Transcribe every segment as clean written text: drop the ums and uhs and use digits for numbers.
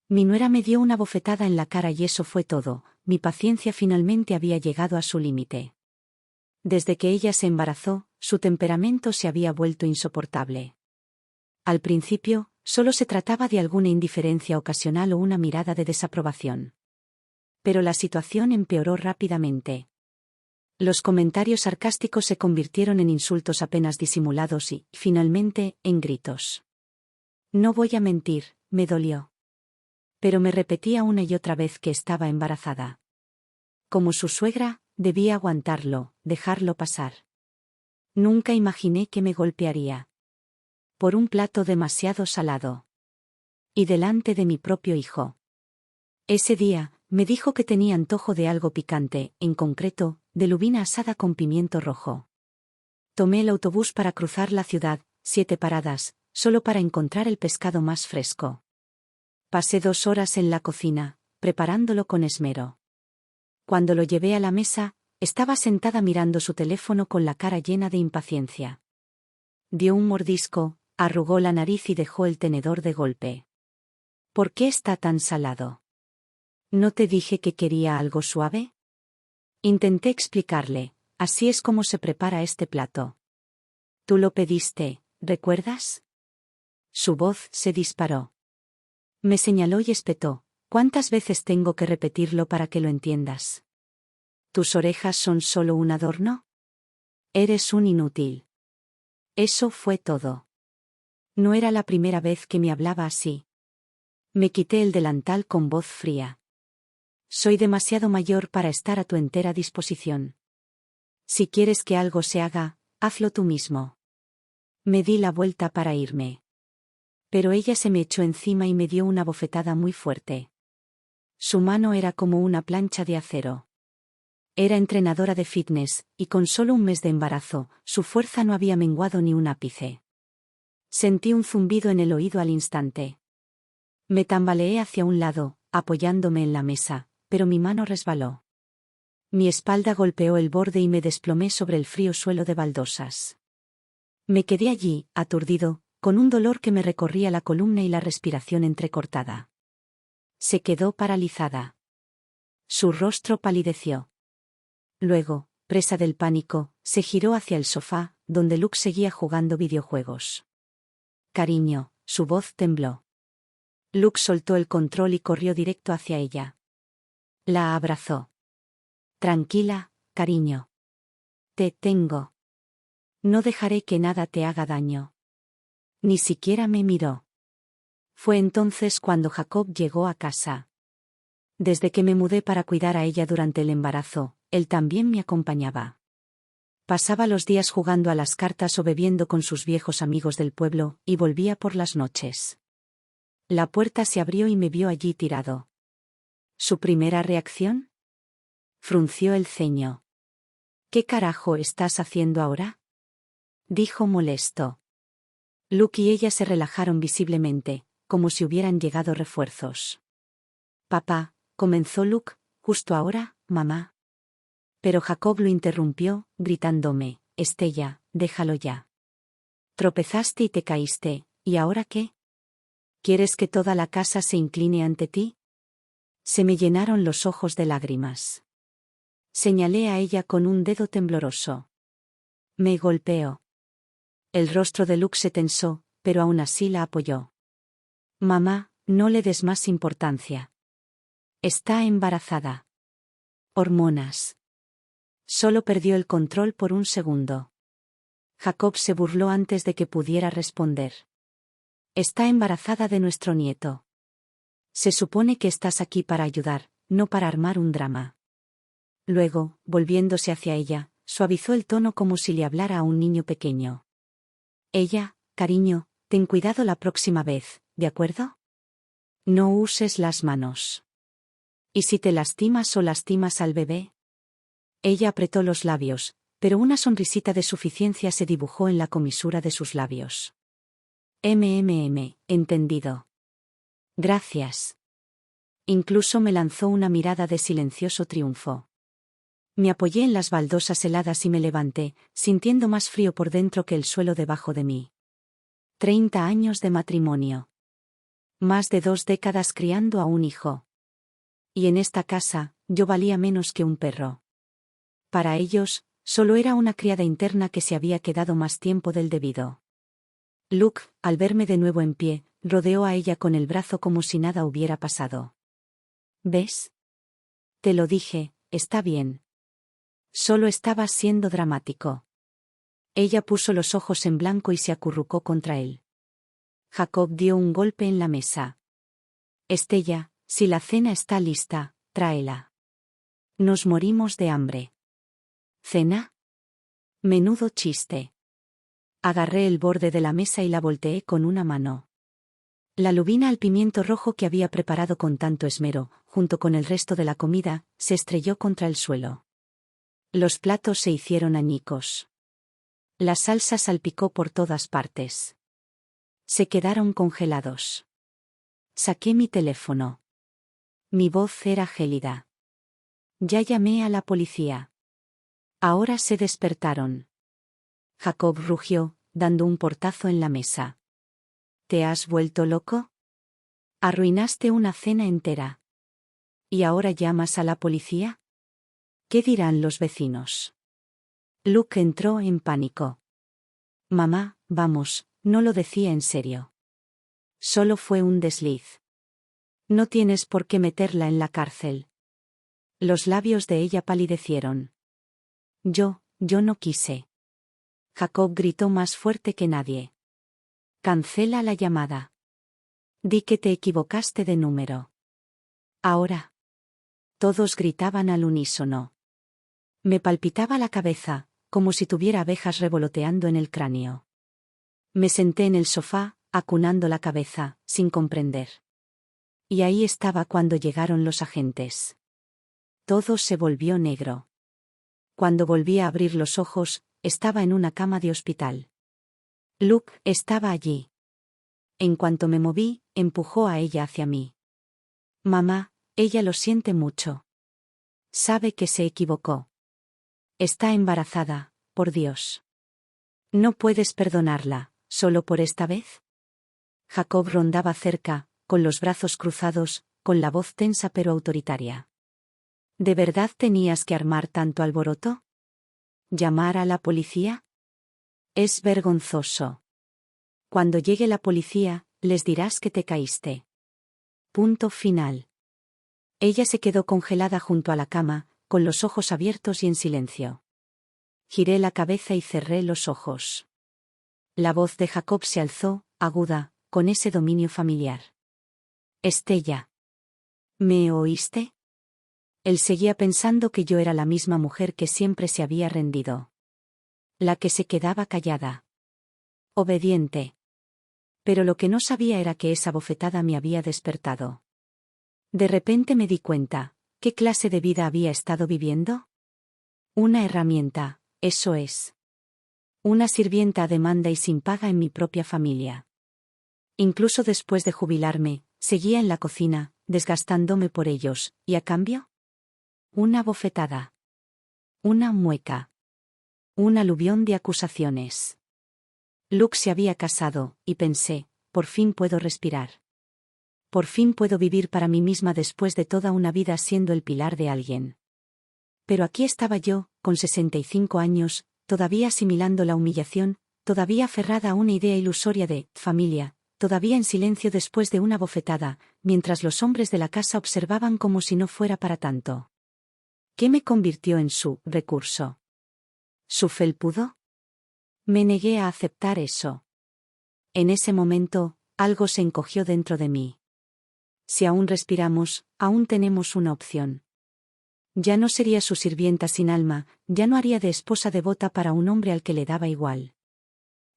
Mi nuera me dio una bofetada en la cara y eso fue todo. Mi paciencia finalmente había llegado a su límite. Desde que ella se embarazó, su temperamento se había vuelto insoportable. Al principio, solo se trataba de alguna indiferencia ocasional o una mirada de desaprobación. Pero la situación empeoró rápidamente. Los comentarios sarcásticos se convirtieron en insultos apenas disimulados y, finalmente, en gritos. No voy a mentir, me dolió. Pero me repetía una y otra vez que estaba embarazada. Como su suegra, debía aguantarlo, dejarlo pasar. Nunca imaginé que me golpearía. Por un plato demasiado salado. Y delante de mi propio hijo. Ese día, me dijo que tenía antojo de algo picante, en concreto, de lubina asada con pimiento rojo. Tomé el autobús para cruzar la ciudad, 7 paradas, solo para encontrar el pescado más fresco. Pasé 2 horas en la cocina, preparándolo con esmero. Cuando lo llevé a la mesa, estaba sentada mirando su teléfono con la cara llena de impaciencia. Dio un mordisco, arrugó la nariz y dejó el tenedor de golpe. ¿Por qué está tan salado? ¿No te dije que quería algo suave? Intenté explicarle, así es como se prepara este plato. Tú lo pediste, ¿recuerdas? Su voz se disparó. Me señaló y espetó. ¿Cuántas veces tengo que repetirlo para que lo entiendas? ¿Tus orejas son solo un adorno? Eres un inútil. Eso fue todo. No era la primera vez que me hablaba así. Me quité el delantal con voz fría. Soy demasiado mayor para estar a tu entera disposición. Si quieres que algo se haga, hazlo tú mismo. Me di la vuelta para irme. Pero ella se me echó encima y me dio una bofetada muy fuerte. Su mano era como una plancha de acero. Era entrenadora de fitness, y con solo un mes de embarazo, su fuerza no había menguado ni un ápice. Sentí un zumbido en el oído al instante. Me tambaleé hacia un lado, apoyándome en la mesa, pero mi mano resbaló. Mi espalda golpeó el borde y me desplomé sobre el frío suelo de baldosas. Me quedé allí, aturdido, con un dolor que me recorría la columna y la respiración entrecortada. Se quedó paralizada. Su rostro palideció. Luego, presa del pánico, se giró hacia el sofá, donde Luke seguía jugando videojuegos. Cariño, su voz tembló. Luke soltó el control y corrió directo hacia ella. La abrazó. Tranquila, cariño. Te tengo. No dejaré que nada te haga daño. Ni siquiera me miró. Fue entonces cuando Jacob llegó a casa. Desde que me mudé para cuidar a ella durante el embarazo, él también me acompañaba. Pasaba los días jugando a las cartas o bebiendo con sus viejos amigos del pueblo, y volvía por las noches. La puerta se abrió y me vio allí tirado. ¿Su primera reacción? Frunció el ceño. ¿Qué carajo estás haciendo ahora? Dijo molesto. Luke y ella se relajaron visiblemente, como si hubieran llegado refuerzos. Papá, comenzó Luke, justo ahora, mamá. Pero Jacob lo interrumpió, gritándome, Estella, déjalo ya. Tropezaste y te caíste, ¿y ahora qué? ¿Quieres que toda la casa se incline ante ti? Se me llenaron los ojos de lágrimas. Señalé a ella con un dedo tembloroso. Me golpeó. El rostro de Luke se tensó, pero aún así la apoyó. Mamá, no le des más importancia. Está embarazada. Hormonas. Solo perdió el control por un segundo. Jacob se burló antes de que pudiera responder. Está embarazada de nuestro nieto. Se supone que estás aquí para ayudar, no para armar un drama. Luego, volviéndose hacia ella, suavizó el tono como si le hablara a un niño pequeño. Ella, cariño, ten cuidado la próxima vez, ¿de acuerdo? No uses las manos. ¿Y si te lastimas o lastimas al bebé? Ella apretó los labios, pero una sonrisita de suficiencia se dibujó en la comisura de sus labios. Entendido. Gracias. Incluso me lanzó una mirada de silencioso triunfo. Me apoyé en las baldosas heladas y me levanté, sintiendo más frío por dentro que el suelo debajo de mí. 30 años de matrimonio. Más de 2 décadas criando a un hijo. Y en esta casa, yo valía menos que un perro. Para ellos, solo era una criada interna que se había quedado más tiempo del debido. Luke, al verme de nuevo en pie, rodeó a ella con el brazo como si nada hubiera pasado. ¿Ves? Te lo dije, está bien. Solo estabas siendo dramático. Ella puso los ojos en blanco y se acurrucó contra él. Jacob dio un golpe en la mesa. Estella, si la cena está lista, tráela. Nos morimos de hambre. ¿Cena? Menudo chiste. Agarré el borde de la mesa y la volteé con una mano. La lubina al pimiento rojo que había preparado con tanto esmero, junto con el resto de la comida, se estrelló contra el suelo. Los platos se hicieron añicos. La salsa salpicó por todas partes. Se quedaron congelados. Saqué mi teléfono. Mi voz era gélida. Ya llamé a la policía. Ahora se despertaron. Jacob rugió, dando un portazo en la mesa. ¿Te has vuelto loco? Arruinaste una cena entera. ¿Y ahora llamas a la policía? ¿Qué dirán los vecinos? Luke entró en pánico. Mamá, vamos, no lo decía en serio. Solo fue un desliz. No tienes por qué meterla en la cárcel. Los labios de ella palidecieron. Yo no quise. Jacob gritó más fuerte que nadie. Cancela la llamada. Di que te equivocaste de número. Ahora. Todos gritaban al unísono. Me palpitaba la cabeza, como si tuviera abejas revoloteando en el cráneo. Me senté en el sofá, acunando la cabeza, sin comprender. Y ahí estaba cuando llegaron los agentes. Todo se volvió negro. Cuando volví a abrir los ojos, estaba en una cama de hospital. Luke estaba allí. En cuanto me moví, empujó a ella hacia mí. Mamá, ella lo siente mucho. Sabe que se equivocó. Está embarazada, por Dios. ¿No puedes perdonarla, solo por esta vez? Jacob rondaba cerca, con los brazos cruzados, con la voz tensa pero autoritaria. ¿De verdad tenías que armar tanto alboroto? ¿Llamar a la policía? Es vergonzoso. Cuando llegue la policía, les dirás que te caíste. Punto final. Ella se quedó congelada junto a la cama, con los ojos abiertos y en silencio. Giré la cabeza y cerré los ojos. La voz de Jacob se alzó, aguda, con ese dominio familiar. Estella. ¿Me oíste? Él seguía pensando que yo era la misma mujer que siempre se había rendido. La que se quedaba callada. Obediente. Pero lo que no sabía era que esa bofetada me había despertado. De repente me di cuenta, ¿qué clase de vida había estado viviendo? Una herramienta, eso es. Una sirvienta a demanda y sin paga en mi propia familia. Incluso después de jubilarme, seguía en la cocina, desgastándome por ellos, ¿y a cambio? Una bofetada. Una mueca. Un aluvión de acusaciones. Luke se había casado, y pensé, por fin puedo respirar. Por fin puedo vivir para mí misma después de toda una vida siendo el pilar de alguien. Pero aquí estaba yo, con 65 años, todavía asimilando la humillación, todavía aferrada a una idea ilusoria de familia, todavía en silencio después de una bofetada, mientras los hombres de la casa observaban como si no fuera para tanto. ¿Qué me convirtió en su recurso? ¿Su felpudo? Me negué a aceptar eso. En ese momento, algo se encogió dentro de mí. Si aún respiramos, aún tenemos una opción. Ya no sería su sirvienta sin alma, ya no haría de esposa devota para un hombre al que le daba igual.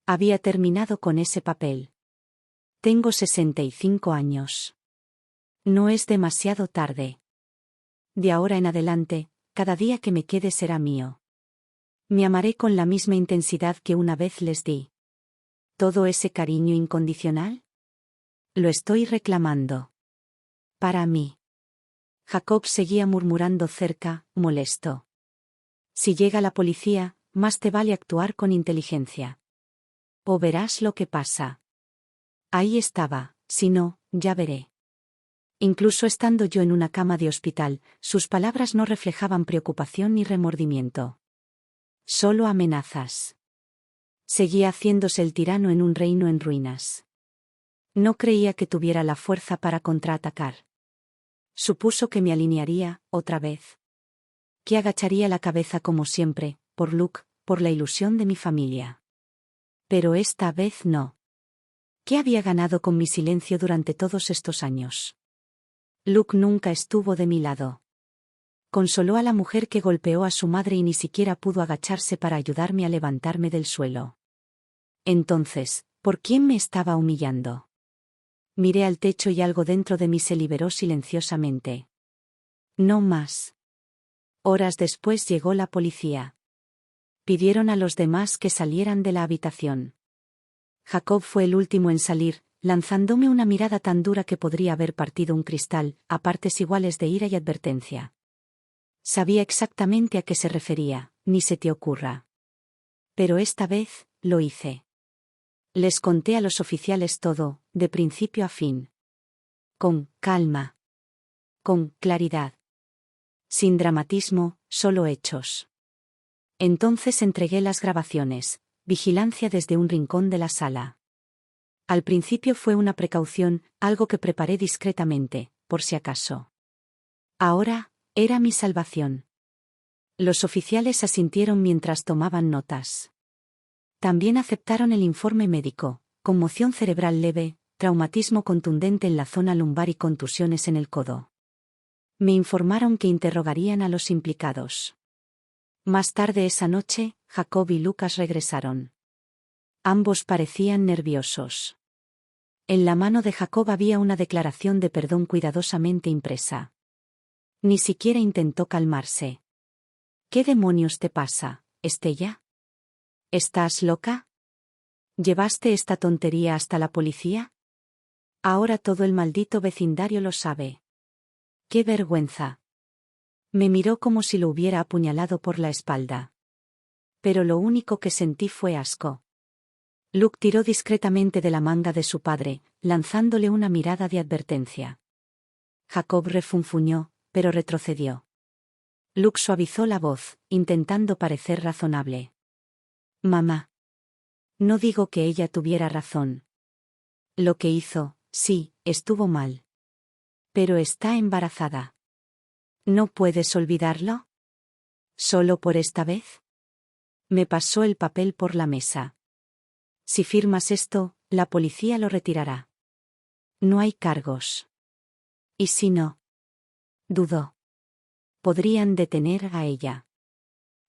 Había terminado con ese papel. Tengo 65 años. No es demasiado tarde. De ahora en adelante, cada día que me quede será mío. Me amaré con la misma intensidad que una vez les di. ¿Todo ese cariño incondicional? Lo estoy reclamando. Para mí. Jacob seguía murmurando cerca, molesto. Si llega la policía, más te vale actuar con inteligencia. O verás lo que pasa. Ahí estaba, si no, ya veré. Incluso estando yo en una cama de hospital, sus palabras no reflejaban preocupación ni remordimiento. Solo amenazas. Seguía haciéndose el tirano en un reino en ruinas. No creía que tuviera la fuerza para contraatacar. Supuso que me alinearía, otra vez. Que agacharía la cabeza como siempre, por Luke, por la ilusión de mi familia. Pero esta vez no. ¿Qué había ganado con mi silencio durante todos estos años? Luke nunca estuvo de mi lado. Consoló a la mujer que golpeó a su madre y ni siquiera pudo agacharse para ayudarme a levantarme del suelo. Entonces, ¿por quién me estaba humillando? Miré al techo y algo dentro de mí se liberó silenciosamente. No más. Horas después llegó la policía. Pidieron a los demás que salieran de la habitación. Jacob fue el último en salir, lanzándome una mirada tan dura que podría haber partido un cristal, a partes iguales de ira y advertencia. Sabía exactamente a qué se refería, ni se te ocurra. Pero esta vez, lo hice. Les conté a los oficiales todo, de principio a fin. Con calma. Con claridad. Sin dramatismo, solo hechos. Entonces entregué las grabaciones, vigilancia desde un rincón de la sala. Al principio fue una precaución, algo que preparé discretamente, por si acaso. Ahora, era mi salvación. Los oficiales asintieron mientras tomaban notas. También aceptaron el informe médico, conmoción cerebral leve, traumatismo contundente en la zona lumbar y contusiones en el codo. Me informaron que interrogarían a los implicados. Más tarde esa noche, Jacob y Lucas regresaron. Ambos parecían nerviosos. En la mano de Jacob había una declaración de perdón cuidadosamente impresa. Ni siquiera intentó calmarse. ¿Qué demonios te pasa, Estella? ¿Estás loca? ¿Llevaste esta tontería hasta la policía? Ahora todo el maldito vecindario lo sabe. ¡Qué vergüenza! Me miró como si lo hubiera apuñalado por la espalda. Pero lo único que sentí fue asco. Luke tiró discretamente de la manga de su padre, lanzándole una mirada de advertencia. Jacob refunfuñó, pero retrocedió. Luke suavizó la voz, intentando parecer razonable. Mamá. No digo que ella tuviera razón. Lo que hizo, sí, estuvo mal. Pero está embarazada. ¿No puedes olvidarlo? ¿Solo por esta vez? Me pasó el papel por la mesa. Si firmas esto, la policía lo retirará. No hay cargos. ¿Y si no? Dudó. Podrían detener a ella.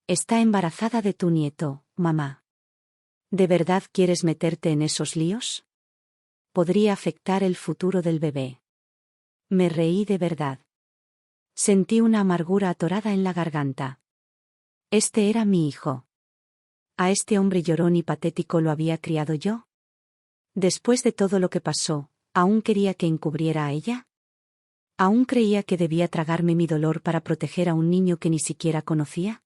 Está embarazada de tu nieto, mamá. ¿De verdad quieres meterte en esos líos? Podría afectar el futuro del bebé. Me reí de verdad. Sentí una amargura atorada en la garganta. Este era mi hijo. ¿A este hombre llorón y patético lo había criado yo? Después de todo lo que pasó, ¿aún quería que encubriera a ella? ¿Aún creía que debía tragarme mi dolor para proteger a un niño que ni siquiera conocía?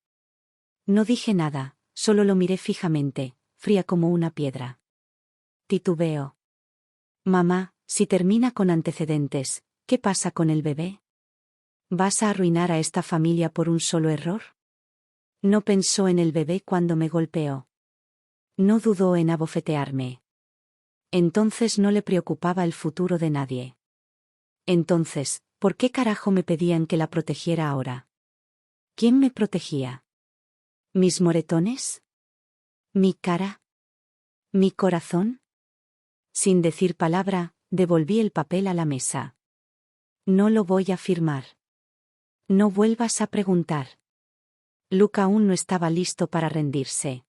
No dije nada, solo lo miré fijamente, fría como una piedra. Titubeó. Mamá, si termina con antecedentes, ¿qué pasa con el bebé? ¿Vas a arruinar a esta familia por un solo error? No pensó en el bebé cuando me golpeó. No dudó en abofetearme. Entonces no le preocupaba el futuro de nadie. Entonces, ¿por qué carajo me pedían que la protegiera ahora? ¿Quién me protegía? ¿Mis moretones? ¿Mi cara? ¿Mi corazón? Sin decir palabra, devolví el papel a la mesa. No lo voy a firmar. No vuelvas a preguntar. Luke aún no estaba listo para rendirse.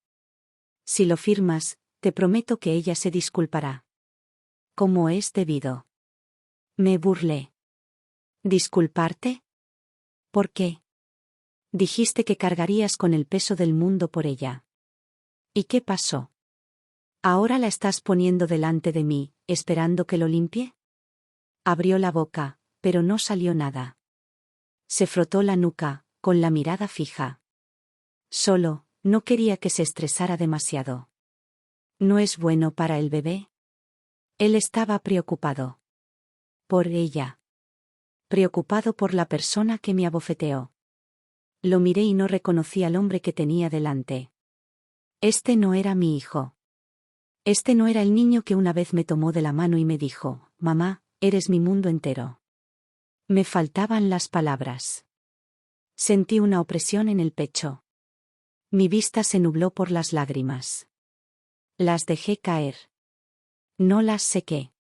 Si lo firmas, te prometo que ella se disculpará. Como es debido. Me burlé. ¿Disculparte? ¿Por qué? Dijiste que cargarías con el peso del mundo por ella. ¿Y qué pasó? ¿Ahora la estás poniendo delante de mí, esperando que lo limpie? Abrió la boca, pero no salió nada. Se frotó la nuca, con la mirada fija. Solo, no quería que se estresara demasiado. ¿No es bueno para el bebé? Él estaba preocupado. Por ella. Preocupado por la persona que me abofeteó. Lo miré y no reconocí al hombre que tenía delante. Este no era mi hijo. Este no era el niño que una vez me tomó de la mano y me dijo: «Mamá, eres mi mundo entero». Me faltaban las palabras. Sentí una opresión en el pecho. Mi vista se nubló por las lágrimas. Las dejé caer. No las sequé.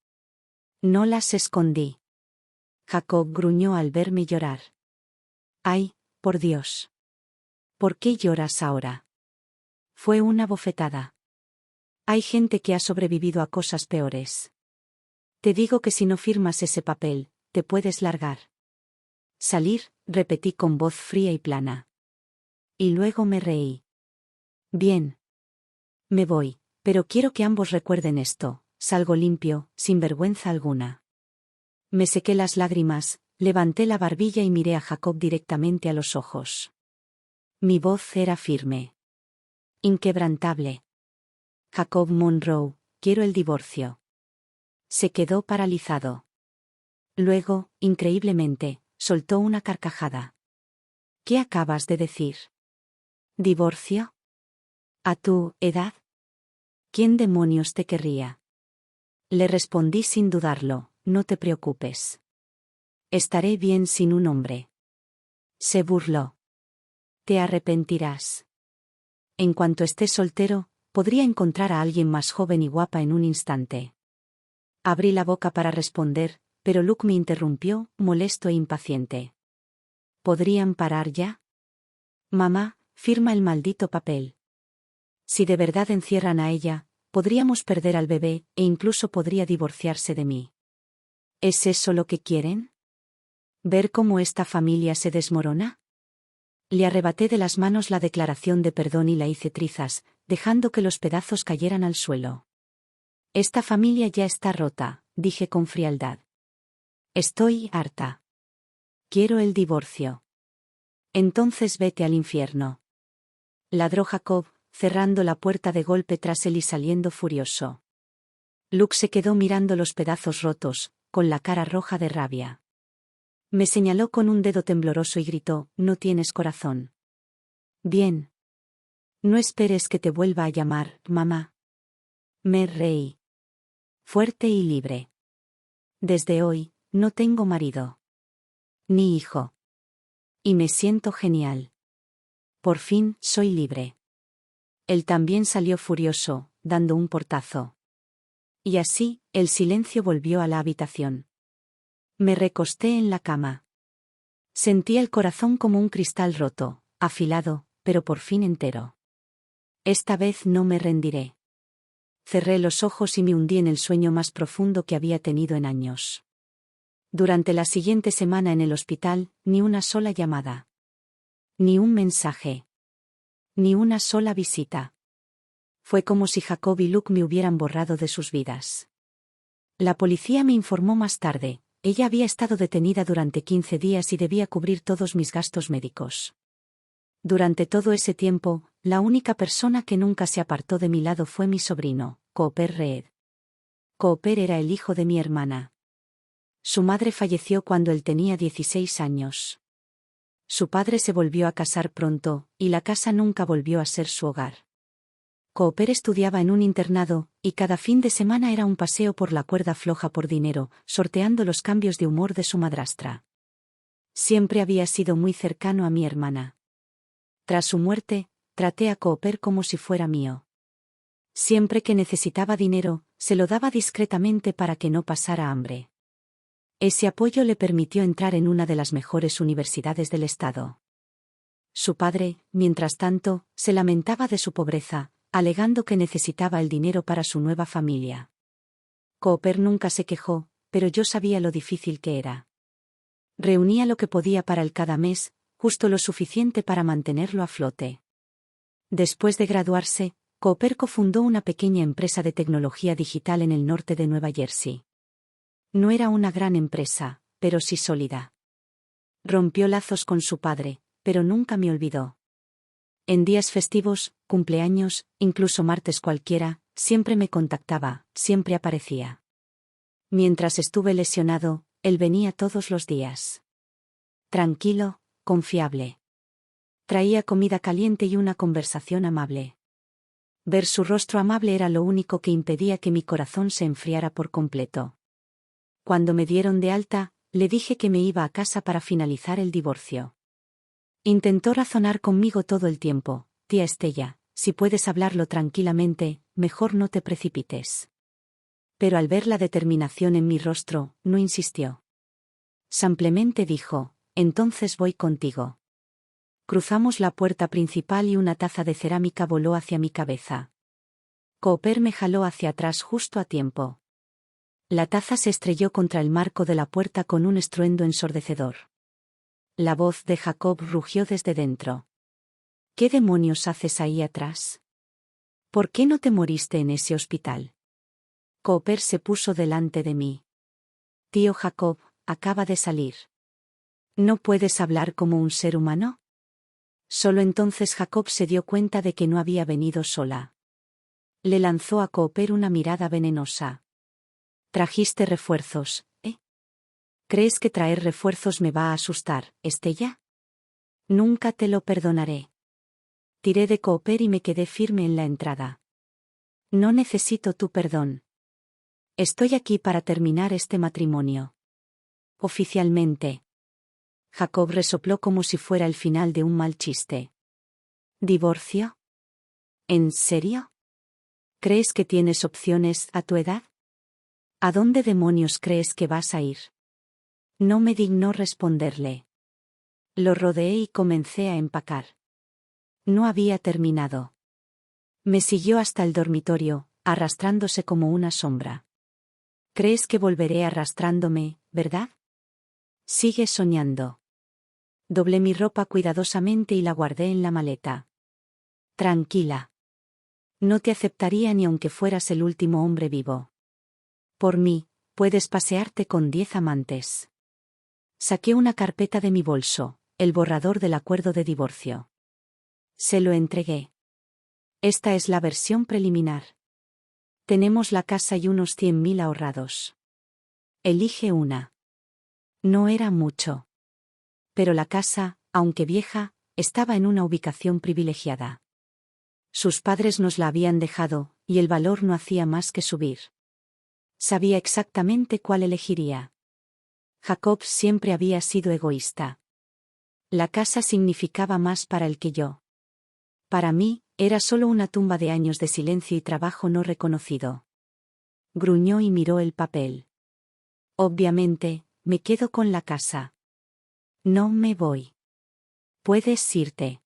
No las escondí. Jacob gruñó al verme llorar. «Ay, por Dios. ¿Por qué lloras ahora?» Fue una bofetada. Hay gente que ha sobrevivido a cosas peores. Te digo que si no firmas ese papel, te puedes largar. Salir, repetí con voz fría y plana. Y luego me reí. Bien. Me voy, pero quiero que ambos recuerden esto: salgo limpio, sin vergüenza alguna. Me sequé las lágrimas, levanté la barbilla y miré a Jacob directamente a los ojos. Mi voz era firme. Inquebrantable. Jacob Monroe, quiero el divorcio. Se quedó paralizado. Luego, increíblemente, soltó una carcajada. ¿Qué acabas de decir? ¿Divorcio? ¿A tu edad? ¿Quién demonios te querría? Le respondí sin dudarlo: no te preocupes. Estaré bien sin un hombre. Se burló. Te arrepentirás. En cuanto estés soltero, podría encontrar a alguien más joven y guapa en un instante. Abrí la boca para responder, pero Luke me interrumpió, molesto e impaciente. ¿Podrían parar ya? Mamá, firma el maldito papel. Si de verdad encierran a ella, podríamos perder al bebé, e incluso podría divorciarse de mí. ¿Es eso lo que quieren? ¿Ver cómo esta familia se desmorona? Le arrebaté de las manos la declaración de perdón y la hice trizas, dejando que los pedazos cayeran al suelo. Esta familia ya está rota, dije con frialdad. Estoy harta. Quiero el divorcio. Entonces vete al infierno. Ladró Jacob, cerrando la puerta de golpe tras él y saliendo furioso. Luke se quedó mirando los pedazos rotos, con la cara roja de rabia. Me señaló con un dedo tembloroso y gritó: «No tienes corazón». Bien. No esperes que te vuelva a llamar, mamá. Me reí. Fuerte y libre. Desde hoy, no tengo marido. Ni hijo. Y me siento genial. Por fin, soy libre. Él también salió furioso, dando un portazo. Y así, el silencio volvió a la habitación. Me recosté en la cama. Sentí el corazón como un cristal roto, afilado, pero por fin entero. Esta vez no me rendiré. Cerré los ojos y me hundí en el sueño más profundo que había tenido en años. Durante la siguiente semana en el hospital, ni una sola llamada. Ni un mensaje. Ni una sola visita. Fue como si Jacob y Luke me hubieran borrado de sus vidas. La policía me informó más tarde: ella había estado detenida durante 15 días y debía cubrir todos mis gastos médicos. Durante todo ese tiempo, la única persona que nunca se apartó de mi lado fue mi sobrino, Cooper Reed. Cooper era el hijo de mi hermana. Su madre falleció cuando él tenía 16 años. Su padre se volvió a casar pronto, y la casa nunca volvió a ser su hogar. Cooper estudiaba en un internado, y cada fin de semana era un paseo por la cuerda floja por dinero, sorteando los cambios de humor de su madrastra. Siempre había sido muy cercano a mi hermana. Tras su muerte, traté a Cooper como si fuera mío. Siempre que necesitaba dinero, se lo daba discretamente para que no pasara hambre. Ese apoyo le permitió entrar en una de las mejores universidades del estado. Su padre, mientras tanto, se lamentaba de su pobreza, alegando que necesitaba el dinero para su nueva familia. Cooper nunca se quejó, pero yo sabía lo difícil que era. Reunía lo que podía para él cada mes, justo lo suficiente para mantenerlo a flote. Después de graduarse, Cooper cofundó una pequeña empresa de tecnología digital en el norte de Nueva Jersey. No era una gran empresa, pero sí sólida. Rompió lazos con su padre, pero nunca me olvidó. En días festivos, cumpleaños, incluso martes cualquiera, siempre me contactaba, siempre aparecía. Mientras estuve lesionado, Él venía todos los días. Tranquilo, confiable. Traía comida caliente y una conversación amable. Ver su rostro amable era lo único que impedía que mi corazón se enfriara por completo. Cuando me dieron de alta, le dije que me iba a casa para finalizar el divorcio. Intentó razonar conmigo todo el tiempo: tía Estella, si puedes hablarlo tranquilamente, mejor no te precipites. Pero al ver la determinación en mi rostro, no insistió. Simplemente dijo: entonces voy contigo. Cruzamos la puerta principal y una taza de cerámica voló hacia mi cabeza. Cooper me jaló hacia atrás justo a tiempo. La taza se estrelló contra el marco de la puerta con un estruendo ensordecedor. La voz de Jacob rugió desde dentro. ¿Qué demonios haces ahí atrás? ¿Por qué no te moriste en ese hospital? Cooper se puso delante de mí. Tío Jacob, acaba de salir. ¿No puedes hablar como un ser humano? Solo entonces Jacob se dio cuenta de que no había venido sola. Le lanzó a Cooper una mirada venenosa. Trajiste refuerzos, ¿eh? ¿Crees que traer refuerzos me va a asustar, Estella? Nunca te lo perdonaré. Tiré de Cooper y me quedé firme en la entrada. No necesito tu perdón. Estoy aquí para terminar este matrimonio. Oficialmente. Jacob resopló como si fuera el final de un mal chiste. ¿Divorcio? ¿En serio? ¿Crees que tienes opciones a tu edad? ¿A dónde demonios crees que vas a ir? No me dignó responderle. Lo rodeé y comencé a empacar. No había terminado. Me siguió hasta el dormitorio, arrastrándose como una sombra. ¿Crees que volveré arrastrándome, verdad? Sigue soñando. Doblé mi ropa cuidadosamente y la guardé en la maleta. Tranquila. No te aceptaría ni aunque fueras el último hombre vivo. Por mí, puedes pasearte con 10 amantes. Saqué una carpeta de mi bolso, el borrador del acuerdo de divorcio. Se lo entregué. Esta es la versión preliminar. Tenemos la casa y unos 100.000 ahorrados. Elige una. No era mucho. Pero la casa, aunque vieja, estaba en una ubicación privilegiada. Sus padres nos la habían dejado, y el valor no hacía más que subir. Sabía exactamente cuál elegiría. Jacob siempre había sido egoísta. La casa significaba más para él que yo. Para mí, era solo una tumba de años de silencio y trabajo no reconocido. Gruñó y miró el papel. Obviamente, me quedo con la casa. No me voy. Puedes irte.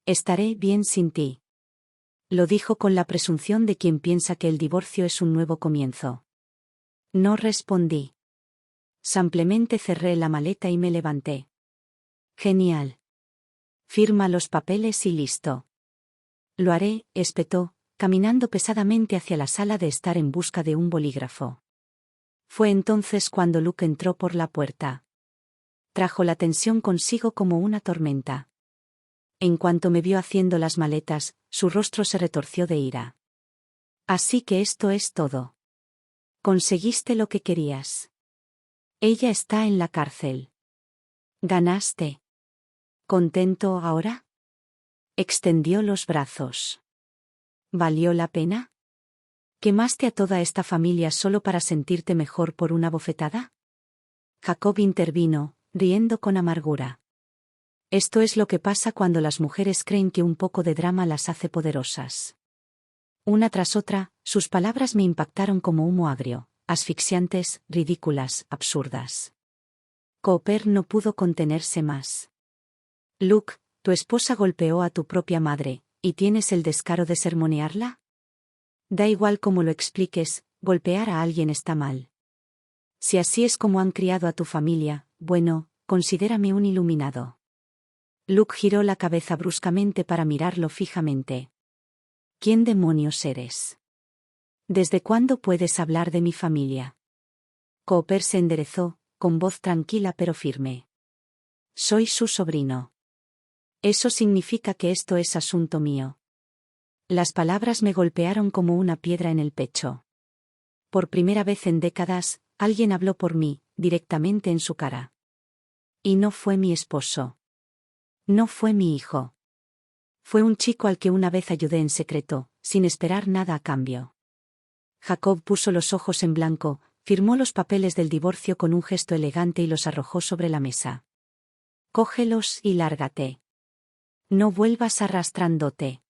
Estaré bien sin ti. Lo dijo con la presunción de quien piensa que el divorcio es un nuevo comienzo. No respondí. Simplemente cerré la maleta y me levanté. Genial. Firma los papeles y listo. Lo haré, espetó, caminando pesadamente hacia la sala de estar en busca de un bolígrafo. Fue entonces cuando Luke entró por la puerta. Trajo la tensión consigo como una tormenta. En cuanto me vio haciendo las maletas, su rostro se retorció de ira. Así que esto es todo. Conseguiste lo que querías. Ella está en la cárcel. Ganaste. ¿Contento ahora? Extendió los brazos. ¿Valió la pena? ¿Quemaste a toda esta familia solo para sentirte mejor por una bofetada? Jacob intervino, riendo con amargura. Esto es lo que pasa cuando las mujeres creen que un poco de drama las hace poderosas. Una tras otra, sus palabras me impactaron como humo agrio, asfixiantes, ridículas, absurdas. Cooper no pudo contenerse más. Luke, tu esposa golpeó a tu propia madre, ¿y tienes el descaro de sermonearla? Da igual cómo lo expliques, golpear a alguien está mal. Si así es como han criado a tu familia, bueno, considérame un iluminado. Luke giró la cabeza bruscamente para mirarlo fijamente. ¿Quién demonios eres? ¿Desde cuándo puedes hablar de mi familia? Cooper se enderezó, con voz tranquila pero firme. Soy su sobrino. Eso significa que esto es asunto mío. Las palabras me golpearon como una piedra en el pecho. Por primera vez en décadas, alguien habló por mí, directamente en su cara. Y no fue mi esposo. No fue mi hijo. Fue un chico al que una vez ayudé en secreto, sin esperar nada a cambio. Jacob puso los ojos en blanco, firmó los papeles del divorcio con un gesto elegante y los arrojó sobre la mesa. Cógelos y lárgate. No vuelvas arrastrándote.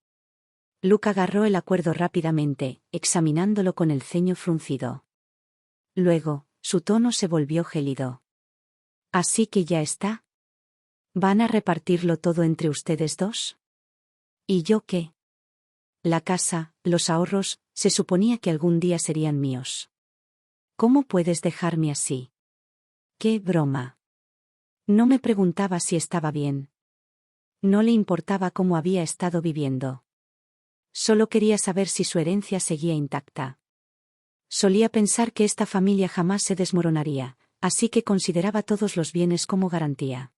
Luke agarró el acuerdo rápidamente, examinándolo con el ceño fruncido. Luego, su tono se volvió gélido. ¿Así que ya está? ¿Van a repartirlo todo entre ustedes dos? ¿Y yo qué? La casa, los ahorros, se suponía que algún día serían míos. ¿Cómo puedes dejarme así? ¡Qué broma! No me preguntaba si estaba bien. No le importaba cómo había estado viviendo. Solo quería saber si su herencia seguía intacta. Solía pensar que esta familia jamás se desmoronaría, así que consideraba todos los bienes como garantía.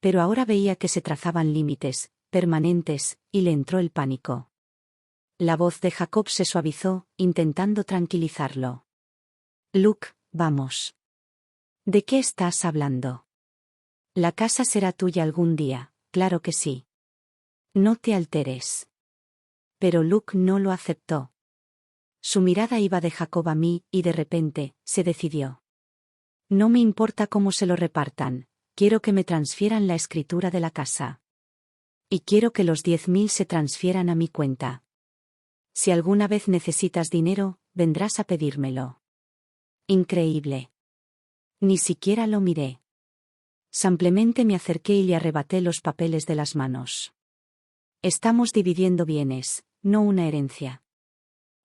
Pero ahora veía que se trazaban límites, permanentes, y le entró el pánico. La voz de Jacob se suavizó, intentando tranquilizarlo. Luke, vamos. ¿De qué estás hablando? La casa será tuya algún día, claro que sí. No te alteres. Pero Luke no lo aceptó. Su mirada iba de Jacob a mí, y de repente, se decidió. No me importa cómo se lo repartan, quiero que me transfieran la escritura de la casa. Y quiero que los 10.000 se transfieran a mi cuenta. Si alguna vez necesitas dinero, vendrás a pedírmelo. Increíble. Ni siquiera lo miré. Simplemente me acerqué y le arrebaté los papeles de las manos. Estamos dividiendo bienes, no una herencia.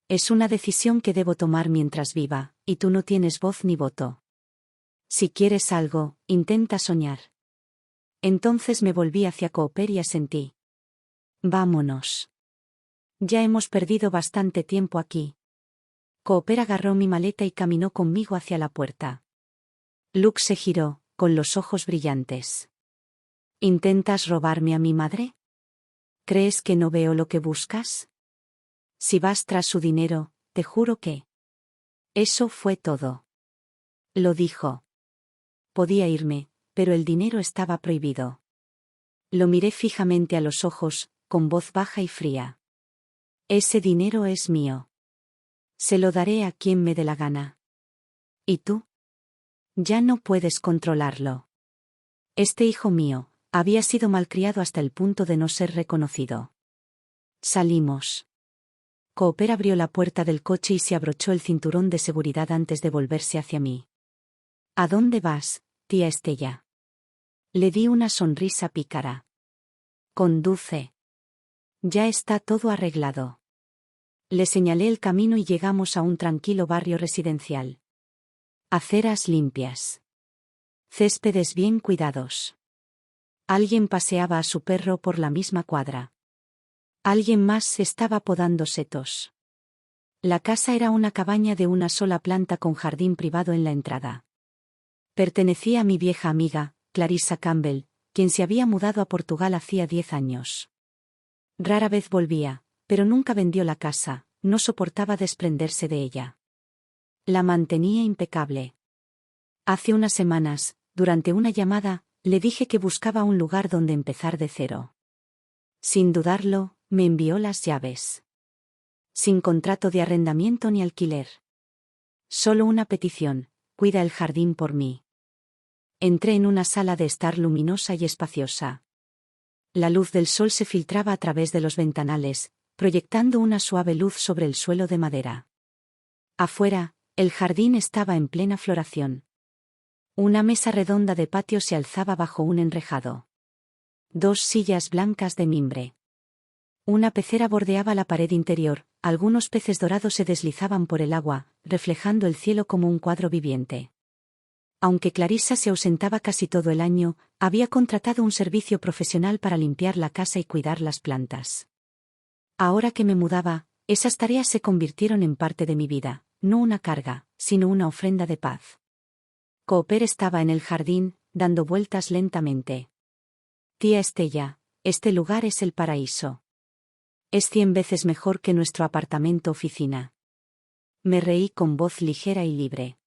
Es una decisión que debo tomar mientras viva, y tú no tienes voz ni voto. Si quieres algo, intenta soñar. Entonces me volví hacia Cooper y asentí. Vámonos. Ya hemos perdido bastante tiempo aquí. Cooper agarró mi maleta y caminó conmigo hacia la puerta. Luke se giró, con los ojos brillantes. ¿Intentas robarme a mi madre? ¿Crees que no veo lo que buscas? Si vas tras su dinero, te juro que... Eso fue todo. Lo dijo. Podía irme, pero el dinero estaba prohibido. Lo miré fijamente a los ojos, con voz baja y fría. Ese dinero es mío. Se lo daré a quien me dé la gana. ¿Y tú? Ya no puedes controlarlo. Este hijo mío había sido malcriado hasta el punto de no ser reconocido. Salimos. Cooper abrió la puerta del coche y se abrochó el cinturón de seguridad antes de volverse hacia mí. ¿A dónde vas, tía Estella? Le di una sonrisa pícara. Conduce. Ya está todo arreglado. Le señalé el camino y llegamos a un tranquilo barrio residencial. Aceras limpias. Céspedes bien cuidados. Alguien paseaba a su perro por la misma cuadra. Alguien más estaba podando setos. La casa era una cabaña de una sola planta con jardín privado en la entrada. Pertenecía a mi vieja amiga, Clarissa Campbell, quien se había mudado a Portugal hacía 10 años. Rara vez volvía, pero nunca vendió la casa, no soportaba desprenderse de ella. La mantenía impecable. Hace unas semanas, durante una llamada, le dije que buscaba un lugar donde empezar de cero. Sin dudarlo, me envió las llaves. Sin contrato de arrendamiento ni alquiler. Solo una petición: cuida el jardín por mí. Entré en una sala de estar luminosa y espaciosa. La luz del sol se filtraba a través de los ventanales, proyectando una suave luz sobre el suelo de madera. Afuera, el jardín estaba en plena floración. Una mesa redonda de patio se alzaba bajo un enrejado. 2 sillas blancas de mimbre. Una pecera bordeaba la pared interior, algunos peces dorados se deslizaban por el agua, reflejando el cielo como un cuadro viviente. Aunque Clarissa se ausentaba casi todo el año, había contratado un servicio profesional para limpiar la casa y cuidar las plantas. Ahora que me mudaba, esas tareas se convirtieron en parte de mi vida, no una carga, sino una ofrenda de paz. Cooper estaba en el jardín, dando vueltas lentamente. Tía Estella, este lugar es el paraíso. Es 100 veces mejor que nuestro apartamento oficina. Me reí con voz ligera y libre.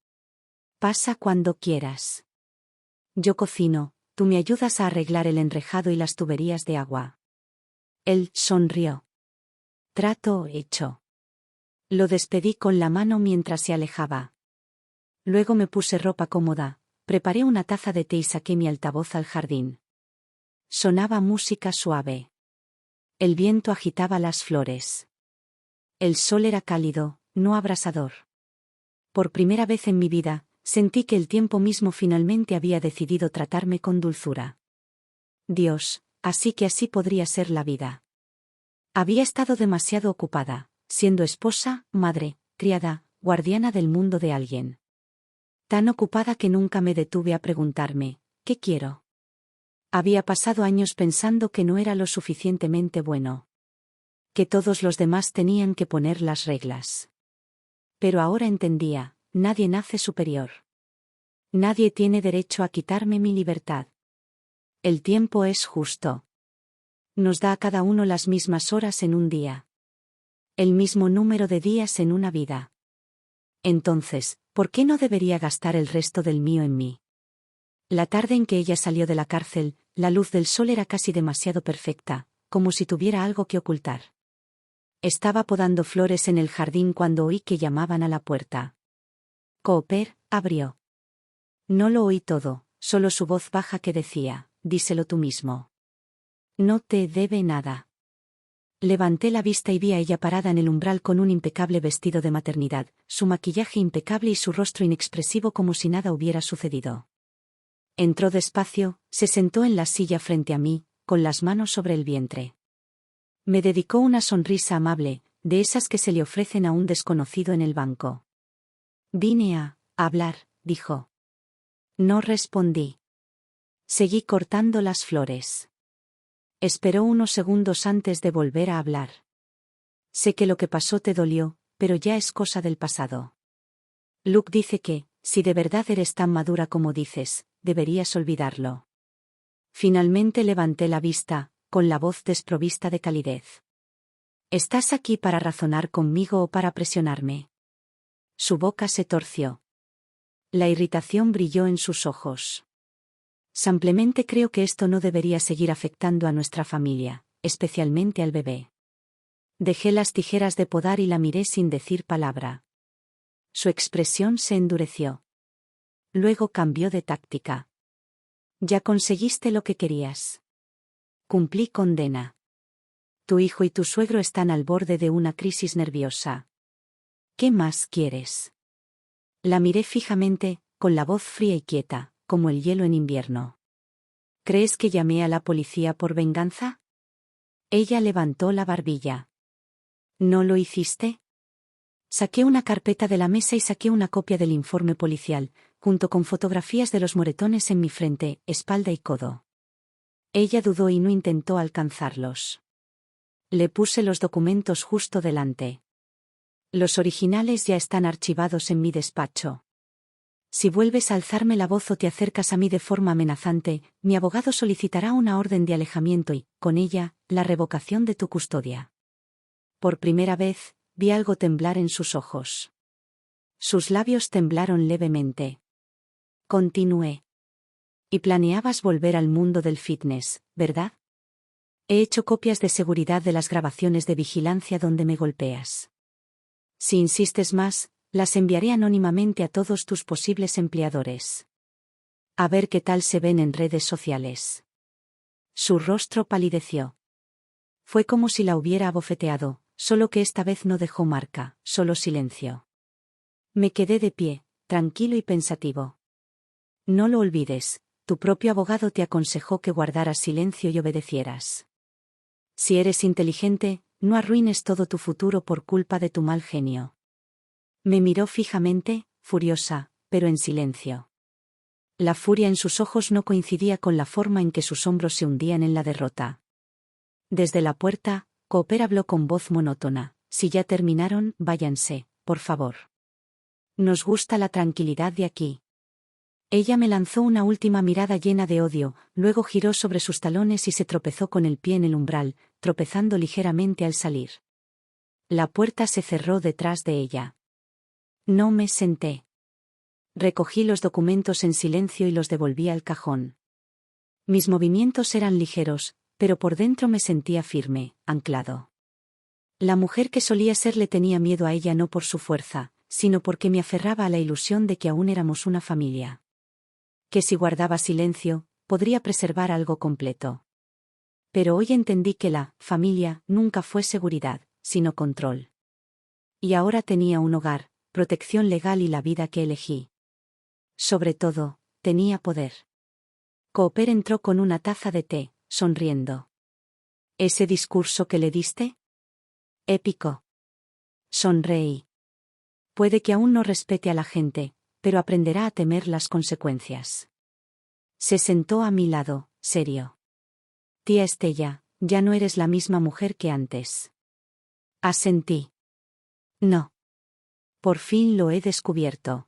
Pasa cuando quieras. Yo cocino, tú me ayudas a arreglar el enrejado y las tuberías de agua. Él sonrió. Trato hecho. Lo despedí con la mano mientras se alejaba. Luego me puse ropa cómoda, preparé una taza de té y saqué mi altavoz al jardín. Sonaba música suave. El viento agitaba las flores. El sol era cálido, no abrasador. Por primera vez en mi vida, sentí que el tiempo mismo finalmente había decidido tratarme con dulzura. Dios, así que así podría ser la vida. Había estado demasiado ocupada, siendo esposa, madre, criada, guardiana del mundo de alguien. Tan ocupada que nunca me detuve a preguntarme, ¿qué quiero? Había pasado años pensando que no era lo suficientemente bueno. Que todos los demás tenían que poner las reglas. Pero ahora entendía, nadie nace superior. Nadie tiene derecho a quitarme mi libertad. El tiempo es justo. Nos da a cada uno las mismas horas en un día. El mismo número de días en una vida. Entonces, ¿por qué no debería gastar el resto del mío en mí? La tarde en que ella salió de la cárcel, la luz del sol era casi demasiado perfecta, como si tuviera algo que ocultar. Estaba podando flores en el jardín cuando oí que llamaban a la puerta. Cooper abrió. No lo oí todo, solo su voz baja que decía, díselo tú mismo. No te debe nada. Levanté la vista y vi a ella parada en el umbral con un impecable vestido de maternidad, su maquillaje impecable y su rostro inexpresivo como si nada hubiera sucedido. Entró despacio, se sentó en la silla frente a mí, con las manos sobre el vientre. Me dedicó una sonrisa amable, de esas que se le ofrecen a un desconocido en el banco. Vine a hablar, dijo. No respondí. Seguí cortando las flores. Esperó unos segundos antes de volver a hablar. Sé que lo que pasó te dolió, pero ya es cosa del pasado. Luke dice que, si de verdad eres tan madura como dices, deberías olvidarlo. Finalmente levanté la vista, con la voz desprovista de calidez. ¿Estás aquí para razonar conmigo o para presionarme? Su boca se torció. La irritación brilló en sus ojos. Simplemente creo que esto no debería seguir afectando a nuestra familia, especialmente al bebé. Dejé las tijeras de podar y la miré sin decir palabra. Su expresión se endureció. Luego cambió de táctica. Ya conseguiste lo que querías. Cumplí condena. Tu hijo y tu suegro están al borde de una crisis nerviosa. ¿Qué más quieres? La miré fijamente, con la voz fría y quieta, como el hielo en invierno. ¿Crees que llamé a la policía por venganza? Ella levantó la barbilla. ¿No lo hiciste? Saqué una carpeta de la mesa y saqué una copia del informe policial, junto con fotografías de los moretones en mi frente, espalda y codo. Ella dudó y no intentó alcanzarlos. Le puse los documentos justo delante. Los originales ya están archivados en mi despacho. Si vuelves a alzarme la voz o te acercas a mí de forma amenazante, mi abogado solicitará una orden de alejamiento y, con ella, la revocación de tu custodia. Por primera vez, vi algo temblar en sus ojos. Sus labios temblaron levemente. Continué. Y planeabas volver al mundo del fitness, ¿verdad? He hecho copias de seguridad de las grabaciones de vigilancia donde me golpeas. Si insistes más, las enviaré anónimamente a todos tus posibles empleadores. A ver qué tal se ven en redes sociales. Su rostro palideció. Fue como si la hubiera abofeteado, solo que esta vez no dejó marca, solo silencio. Me quedé de pie, tranquilo y pensativo. No lo olvides, tu propio abogado te aconsejó que guardaras silencio y obedecieras. Si eres inteligente, no arruines todo tu futuro por culpa de tu mal genio. Me miró fijamente, furiosa, pero en silencio. La furia en sus ojos no coincidía con la forma en que sus hombros se hundían en la derrota. Desde la puerta, Cooper habló con voz monótona. Si ya terminaron, váyanse, por favor. Nos gusta la tranquilidad de aquí. Ella me lanzó una última mirada llena de odio, luego giró sobre sus talones y se tropezó con el pie en el umbral, tropezando ligeramente al salir. La puerta se cerró detrás de ella. No me senté. Recogí los documentos en silencio y los devolví al cajón. Mis movimientos eran ligeros, pero por dentro me sentía firme, anclado. La mujer que solía ser le tenía miedo a ella no por su fuerza, sino porque me aferraba a la ilusión de que aún éramos una familia. Que si guardaba silencio, podría preservar algo completo. Pero hoy entendí que la familia nunca fue seguridad, sino control. Y ahora tenía un hogar, protección legal y la vida que elegí. Sobre todo, tenía poder. Cooper entró con una taza de té, sonriendo. ¿Ese discurso que le diste? Épico. Sonreí. Puede que aún no respete a la gente, pero aprenderá a temer las consecuencias. Se sentó a mi lado, serio. Tía Estella, ya no eres la misma mujer que antes. Asentí. No. Por fin lo he descubierto.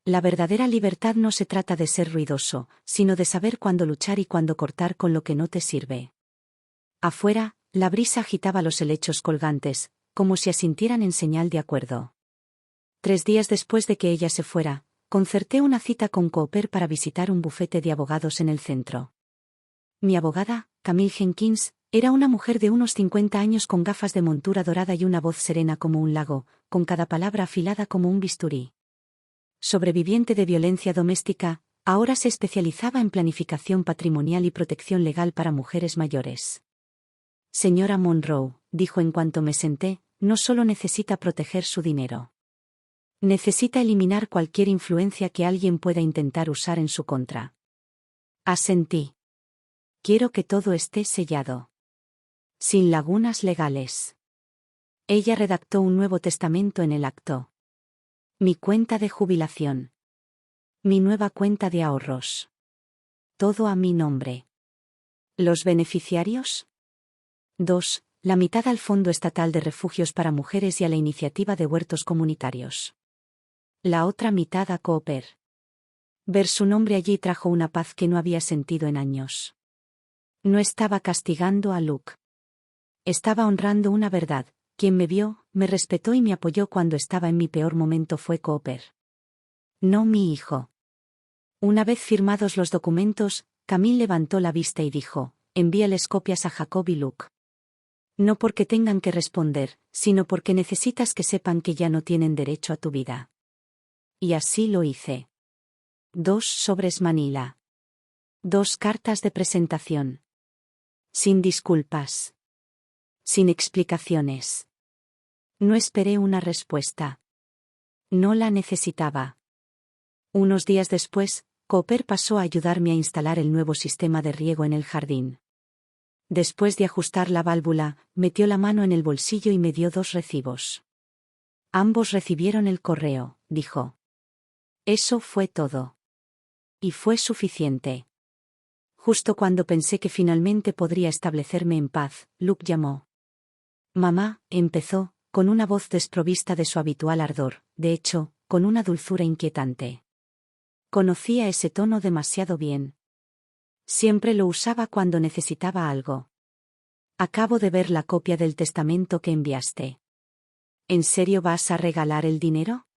La verdadera libertad no se trata de ser ruidoso, sino de saber cuándo luchar y cuándo cortar con lo que no te sirve. Afuera, la brisa agitaba los helechos colgantes, como si asintieran en señal de acuerdo. 3 días después de que ella se fuera, concerté una cita con Cooper para visitar un bufete de abogados en el centro. Mi abogada, Camille Jenkins, era una mujer de unos 50 años con gafas de montura dorada y una voz serena como un lago, con cada palabra afilada como un bisturí. Sobreviviente de violencia doméstica, ahora se especializaba en planificación patrimonial y protección legal para mujeres mayores. Señora Monroe, dijo en cuanto me senté, no solo necesita proteger su dinero. Necesita eliminar cualquier influencia que alguien pueda intentar usar en su contra. Asentí. Quiero que todo esté sellado. Sin lagunas legales. Ella redactó un nuevo testamento en el acto. Mi cuenta de jubilación. Mi nueva cuenta de ahorros. Todo a mi nombre. ¿Los beneficiarios? 2. La mitad al Fondo Estatal de Refugios para Mujeres y a la Iniciativa de Huertos Comunitarios. La otra mitad a Cooper. Ver su nombre allí trajo una paz que no había sentido en años. No estaba castigando a Luke. Estaba honrando una verdad. Quien me vio, me respetó y me apoyó cuando estaba en mi peor momento fue Cooper. No mi hijo. Una vez firmados los documentos, Camille levantó la vista y dijo, envíales copias a Jacob y Luke. No porque tengan que responder, sino porque necesitas que sepan que ya no tienen derecho a tu vida. Y así lo hice. 2 sobres Manila. 2 cartas de presentación. Sin disculpas. Sin explicaciones. No esperé una respuesta. No la necesitaba. Unos días después, Cooper pasó a ayudarme a instalar el nuevo sistema de riego en el jardín. Después de ajustar la válvula, metió la mano en el bolsillo y me dio 2 recibos. Ambos recibieron el correo, dijo. Eso fue todo. Y fue suficiente. Justo cuando pensé que finalmente podría establecerme en paz, Luke llamó. Mamá, empezó, con una voz desprovista de su habitual ardor, de hecho, con una dulzura inquietante. Conocía ese tono demasiado bien. Siempre lo usaba cuando necesitaba algo. Acabo de ver la copia del testamento que enviaste. ¿En serio vas a regalar el dinero?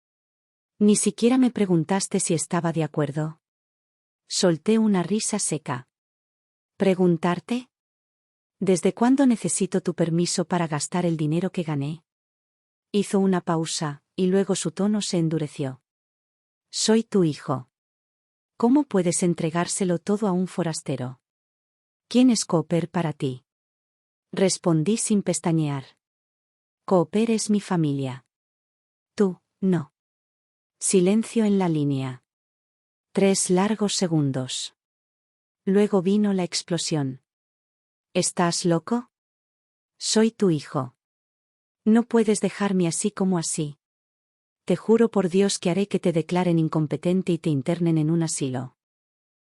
Ni siquiera me preguntaste si estaba de acuerdo. Solté una risa seca. ¿Preguntarte? ¿Desde cuándo necesito tu permiso para gastar el dinero que gané? Hizo una pausa, y luego su tono se endureció. Soy tu hijo. ¿Cómo puedes entregárselo todo a un forastero? ¿Quién es Cooper para ti? Respondí sin pestañear. Cooper es mi familia. Tú, no. Silencio en la línea. 3 largos segundos. Luego vino la explosión. ¿Estás loco? Soy tu hijo. No puedes dejarme así como así. Te juro por Dios que haré que te declaren incompetente y te internen en un asilo.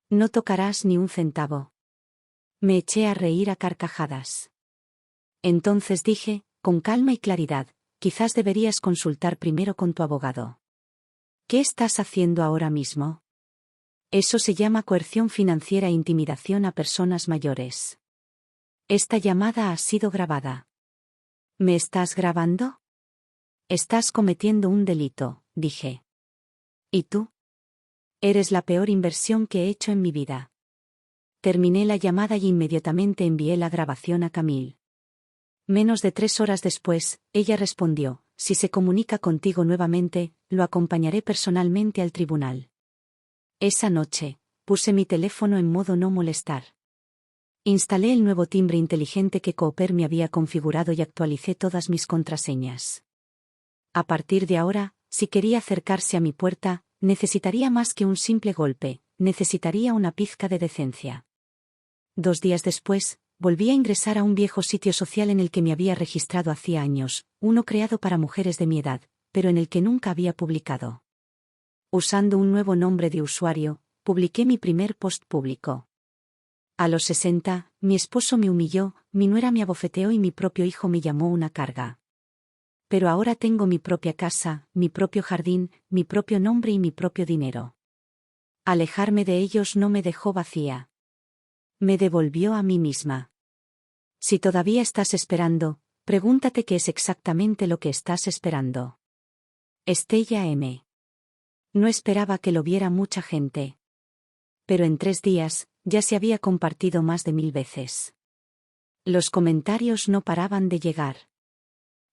No tocarás ni un centavo. Me eché a reír a carcajadas. Entonces dije, con calma y claridad, quizás deberías consultar primero con tu abogado. ¿Qué estás haciendo ahora mismo? Eso se llama coerción financiera e intimidación a personas mayores. Esta llamada ha sido grabada. ¿Me estás grabando? Estás cometiendo un delito, dije. ¿Y tú? Eres la peor inversión que he hecho en mi vida. Terminé la llamada y inmediatamente envié la grabación a Camille. Menos de 3 horas después, ella respondió: si se comunica contigo nuevamente, lo acompañaré personalmente al tribunal. Esa noche, puse mi teléfono en modo no molestar. Instalé el nuevo timbre inteligente que Cooper me había configurado y actualicé todas mis contraseñas. A partir de ahora, si quería acercarse a mi puerta, necesitaría más que un simple golpe, necesitaría una pizca de decencia. 2 días después, volví a ingresar a un viejo sitio social en el que me había registrado hacía años, uno creado para mujeres de mi edad, pero en el que nunca había publicado. Usando un nuevo nombre de usuario, publiqué mi primer post público. A los 60, mi esposo me humilló, mi nuera me abofeteó y mi propio hijo me llamó una carga. Pero ahora tengo mi propia casa, mi propio jardín, mi propio nombre y mi propio dinero. Alejarme de ellos no me dejó vacía. Me devolvió a mí misma. Si todavía estás esperando, pregúntate qué es exactamente lo que estás esperando. Estella M. No esperaba que lo viera mucha gente. Pero en 3 días, ya se había compartido más de 1000 veces. Los comentarios no paraban de llegar.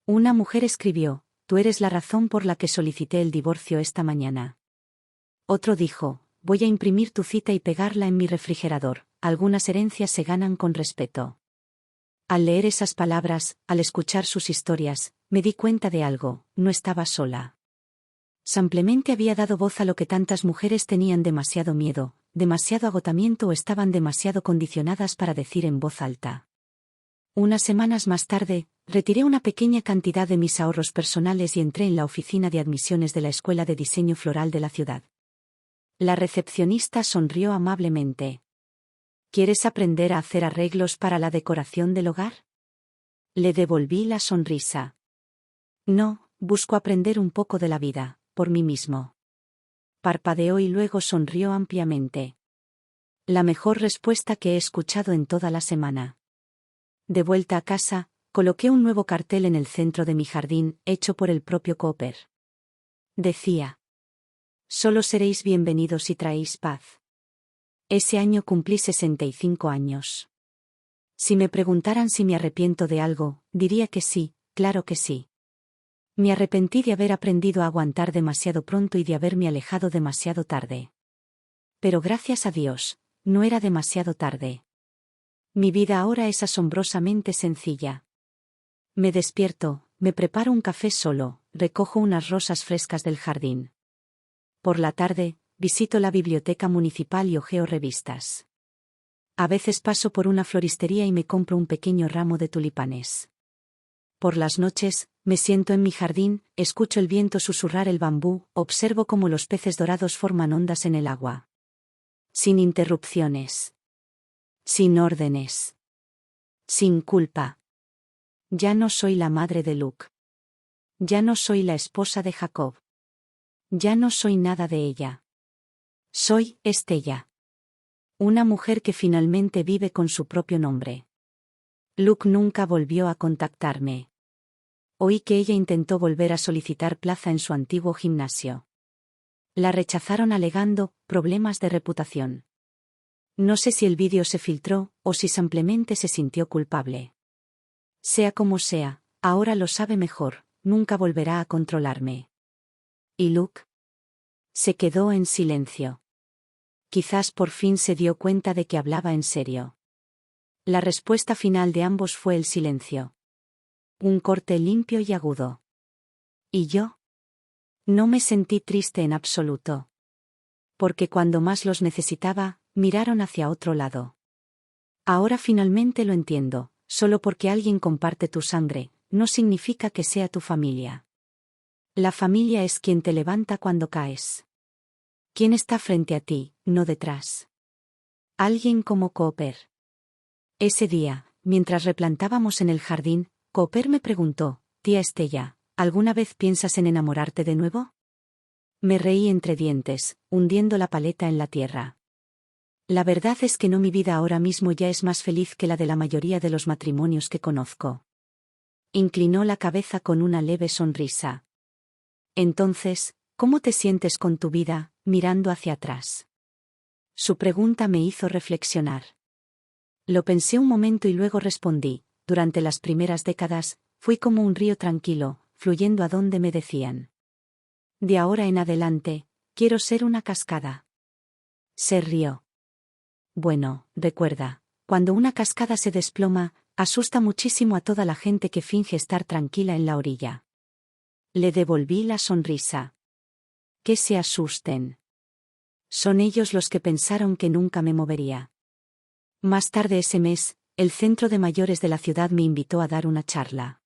Una mujer escribió: tú eres la razón por la que solicité el divorcio esta mañana. Otro dijo: voy a imprimir tu cita y pegarla en mi refrigerador, algunas herencias se ganan con respeto. Al leer esas palabras, al escuchar sus historias, me di cuenta de algo: no estaba sola. Simplemente había dado voz a lo que tantas mujeres tenían demasiado miedo, demasiado agotamiento o estaban demasiado condicionadas para decir en voz alta. Unas semanas más tarde, retiré una pequeña cantidad de mis ahorros personales y entré en la oficina de admisiones de la Escuela de Diseño Floral de la ciudad. La recepcionista sonrió amablemente. ¿Quieres aprender a hacer arreglos para la decoración del hogar? Le devolví la sonrisa. No, busco aprender un poco de la vida, por mí mismo. Parpadeó y luego sonrió ampliamente. La mejor respuesta que he escuchado en toda la semana. De vuelta a casa, coloqué un nuevo cartel en el centro de mi jardín, hecho por el propio Cooper. Decía: solo seréis bienvenidos si traéis paz. Ese año cumplí 65 años. Si me preguntaran si me arrepiento de algo, diría que sí, claro que sí. Me arrepentí de haber aprendido a aguantar demasiado pronto y de haberme alejado demasiado tarde. Pero gracias a Dios, no era demasiado tarde. Mi vida ahora es asombrosamente sencilla. Me despierto, me preparo un café solo, recojo unas rosas frescas del jardín. Por la tarde, visito la biblioteca municipal y hojeo revistas. A veces paso por una floristería y me compro un pequeño ramo de tulipanes. Por las noches, me siento en mi jardín, escucho el viento susurrar el bambú, observo cómo los peces dorados forman ondas en el agua. Sin interrupciones. Sin órdenes. Sin culpa. Ya no soy la madre de Luke. Ya no soy la esposa de Jacob. Ya no soy nada de ella. Soy Estella. Una mujer que finalmente vive con su propio nombre. Luke nunca volvió a contactarme. Oí que ella intentó volver a solicitar plaza en su antiguo gimnasio. La rechazaron alegando problemas de reputación. No sé si el vídeo se filtró, o si simplemente se sintió culpable. Sea como sea, ahora lo sabe mejor, nunca volverá a controlarme. ¿Y Luke? Se quedó en silencio. Quizás por fin se dio cuenta de que hablaba en serio. La respuesta final de ambos fue el silencio. Un corte limpio y agudo. ¿Y yo? No me sentí triste en absoluto. Porque cuando más los necesitaba, miraron hacia otro lado. Ahora finalmente lo entiendo, solo porque alguien comparte tu sangre, no significa que sea tu familia. La familia es quien te levanta cuando caes. Quien está frente a ti, no detrás. Alguien como Cooper. Ese día, mientras replantábamos en el jardín, Cooper me preguntó: tía Estella, ¿alguna vez piensas en enamorarte de nuevo? Me reí entre dientes, hundiendo la paleta en la tierra. La verdad es que no, mi vida ahora mismo ya es más feliz que la de la mayoría de los matrimonios que conozco. Inclinó la cabeza con una leve sonrisa. Entonces, ¿Cómo te sientes con tu vida, mirando hacia atrás? Su pregunta me hizo reflexionar. Lo pensé un momento y luego respondí: durante las primeras décadas, fui como un río tranquilo, fluyendo a donde me decían. De ahora en adelante, quiero ser una cascada. Se rió. Bueno, recuerda, cuando una cascada se desploma, asusta muchísimo a toda la gente que finge estar tranquila en la orilla. Le devolví la sonrisa. Que se asusten. Son ellos los que pensaron que nunca me movería. Más tarde ese mes, el centro de mayores de la ciudad me invitó a dar una charla.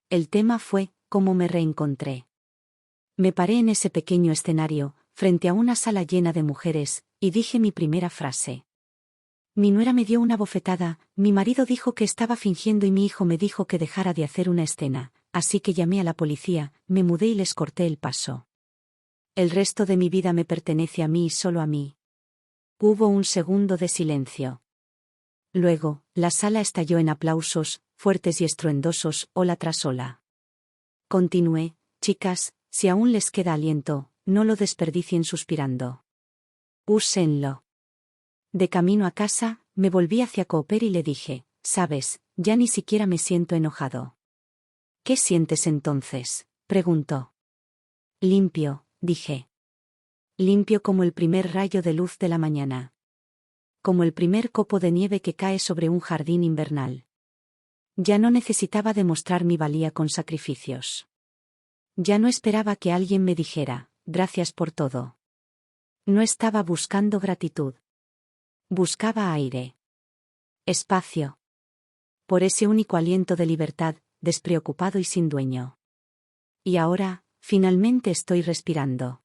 El tema fue cómo me reencontré. Me paré en ese pequeño escenario, frente a una sala llena de mujeres, y dije mi primera frase. Mi nuera me dio una bofetada, mi marido dijo que estaba fingiendo y mi hijo me dijo que dejara de hacer una escena, así que llamé a la policía, me mudé y les corté el paso. El resto de mi vida me pertenece a mí y solo a mí. Hubo un segundo de silencio. Luego, la sala estalló en aplausos, fuertes y estruendosos, ola tras ola. Continué: chicas, si aún les queda aliento, no lo desperdicien suspirando. Úsenlo. De camino a casa, me volví hacia Cooper y le dije: sabes, ya ni siquiera me siento enojado. ¿Qué sientes entonces?, preguntó. Limpio, dije. Limpio como el primer rayo de luz de la mañana. Como el primer copo de nieve que cae sobre un jardín invernal. Ya no necesitaba demostrar mi valía con sacrificios. Ya no esperaba que alguien me dijera: gracias por todo. No estaba buscando gratitud. Buscaba aire. Espacio. Por ese único aliento de libertad, despreocupado y sin dueño. Y ahora, finalmente estoy respirando.